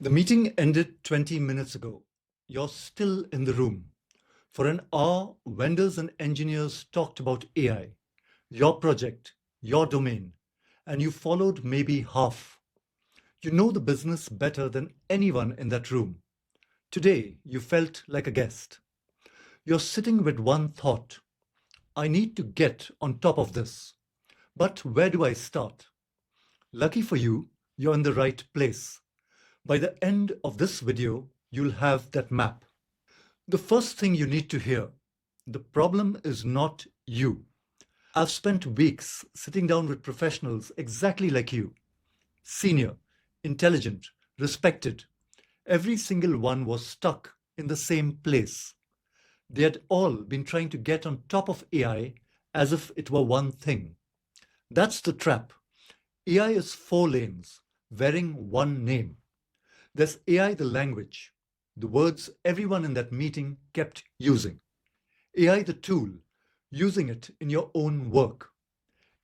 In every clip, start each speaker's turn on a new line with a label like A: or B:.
A: The meeting ended 20 minutes ago. You're still in the room. For an hour, vendors and engineers talked about AI, your project, your domain, and you followed maybe half. You know the business better than anyone in that room. Today, you felt like a guest. You're sitting with one thought: I need to get on top of this. But where do I start? Lucky for you, you're in the right place. By the end of this video, you'll have that map. The first thing you need to hear: the problem is not you. I've spent weeks sitting down with professionals exactly like you, senior, intelligent, respected. Every single one was stuck in the same place. They had all been trying to get on top of AI as if it were one thing. That's the trap. AI is four lanes, wearing one name. There's AI the language, the words everyone in that meeting kept using. AI the tool, using it in your own work.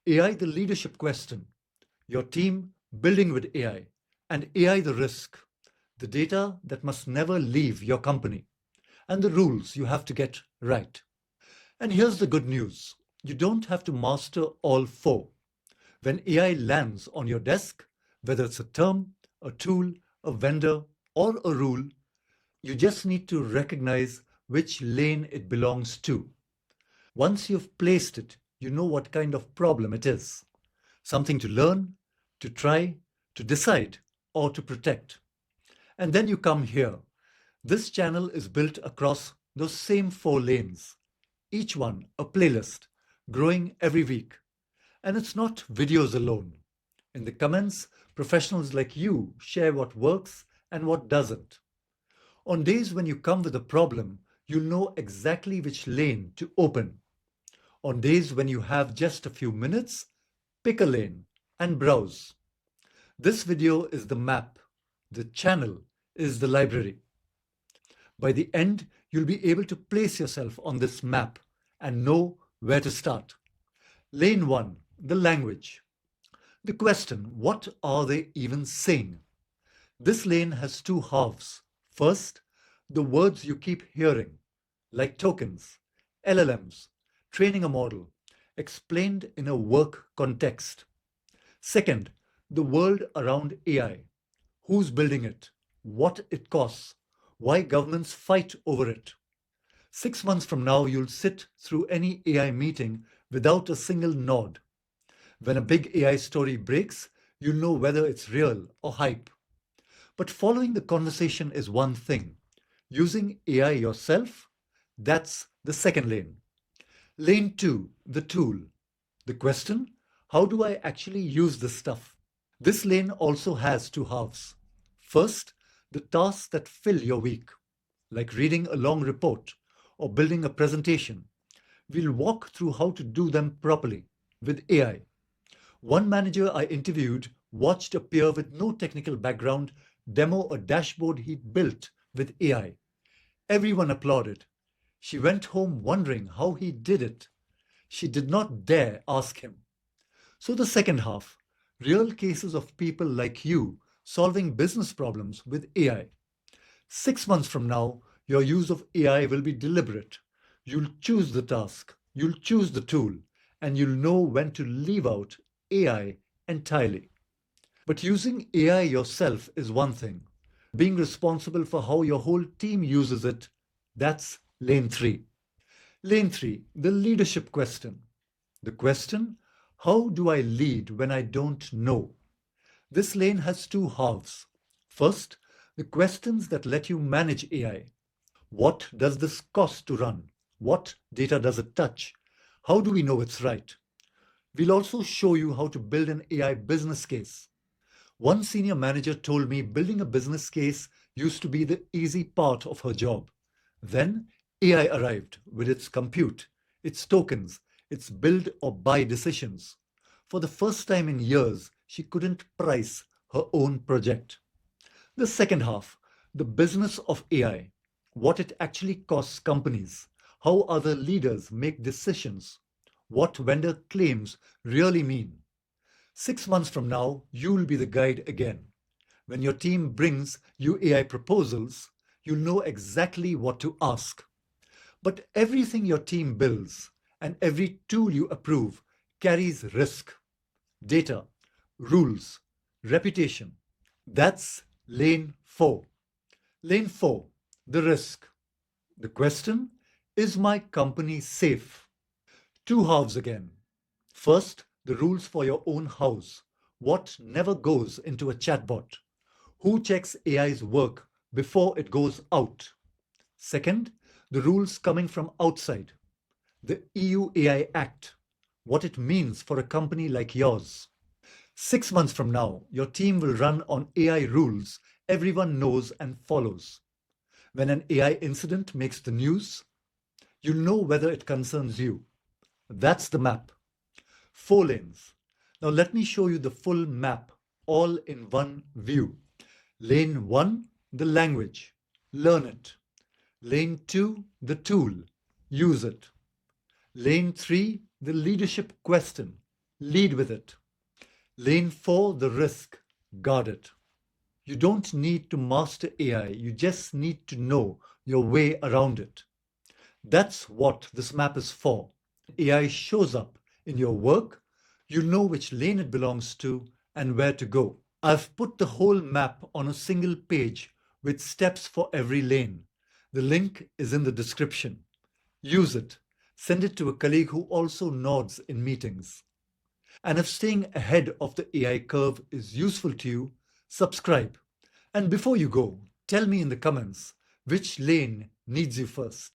A: AI the leadership question, your team building with AI. And AI the risk, the data that must never leave your company. And the rules you have to get right. And here's the good news: you don't have to master all four. When AI lands on your desk, whether it's a term, a tool, a vendor, or a rule, you just need to recognize which lane it belongs to. Once you've placed it, you know what kind of problem it is: something to learn, to try, to decide, or to protect. And then you come here. This channel is built across those same four lanes, each one a playlist, growing every week. And it's not videos alone. In the comments, professionals like you share what works and what doesn't. On days when you come with a problem, you'll know exactly which lane to open. On days when you have just a few minutes, pick a lane and browse. This video is the map. The channel is the library. By the end, you'll be able to place yourself on this map and know where to start. Lane 1, the language. The question: what are they even saying? This lane has two halves. First, the words you keep hearing, like tokens, LLMs, training a model, explained in a work context. Second, the world around AI. Who's building it? What it costs? Why governments fight over it? 6 months from now, you'll sit through any AI meeting without a single nod. When a big AI story breaks, you'll know whether it's real or hype. But following the conversation is one thing. Using AI yourself, that's the second lane. Lane 2, the tool. The question: how do I actually use this stuff? This lane also has two halves. First, the tasks that fill your week, like reading a long report or building a presentation. We'll walk through how to do them properly with AI. One manager I interviewed watched a peer with no technical background demo a dashboard he'd built with AI. Everyone applauded. She went home wondering how he did it. She did not dare ask him. So the second half: real cases of people like you solving business problems with AI. 6 months from now, your use of AI will be deliberate. You'll choose the task, you'll choose the tool, and you'll know when to leave out AI entirely. But using AI yourself is one thing. Being responsible for how your whole team uses it, that's lane 3. Lane 3, the leadership question. The question: how do I lead when I don't know? This lane has two halves. First, the questions that let you manage AI. What does this cost to run? What data does it touch? How do we know it's right? We'll also show you how to build an AI business case. One senior manager told me building a business case used to be the easy part of her job. Then AI arrived with its compute, its tokens, its build or buy decisions. For the first time in years, she couldn't price her own project. The second half: the business of AI, what it actually costs companies, how other leaders make decisions, what vendor claims really mean. 6 months from now, you'll be the guide again. When your team brings you AI proposals, you'll know exactly what to ask. But everything your team builds and every tool you approve carries risk, data, rules, reputation. That's lane 4. Lane 4, the risk. The question, is my company safe? Two halves again. First, the rules for your own house. What never goes into a chatbot? Who checks AI's work before it goes out? Second, the rules coming from outside. The EU AI Act. What it means for a company like yours. 6 months from now, your team will run on AI rules everyone knows and follows. When an AI incident makes the news, you'll know whether it concerns you. That's the map. 4 lanes. Now let me show you the full map, all in one view. Lane 1, the language. Learn it. Lane 2, the tool. Use it. Lane 3, the leadership question. Lead with it. Lane 4, the risk. Guard it. You don't need to master AI, you just need to know your way around it. That's what this map is for. AI shows up in your work, you know which lane it belongs to and where to go. I've put the whole map on a single page with steps for every lane. The link is in the description. Use it. Send it to a colleague who also nods in meetings. And if staying ahead of the AI curve is useful to you, subscribe. And before you go, tell me in the comments which lane needs you first.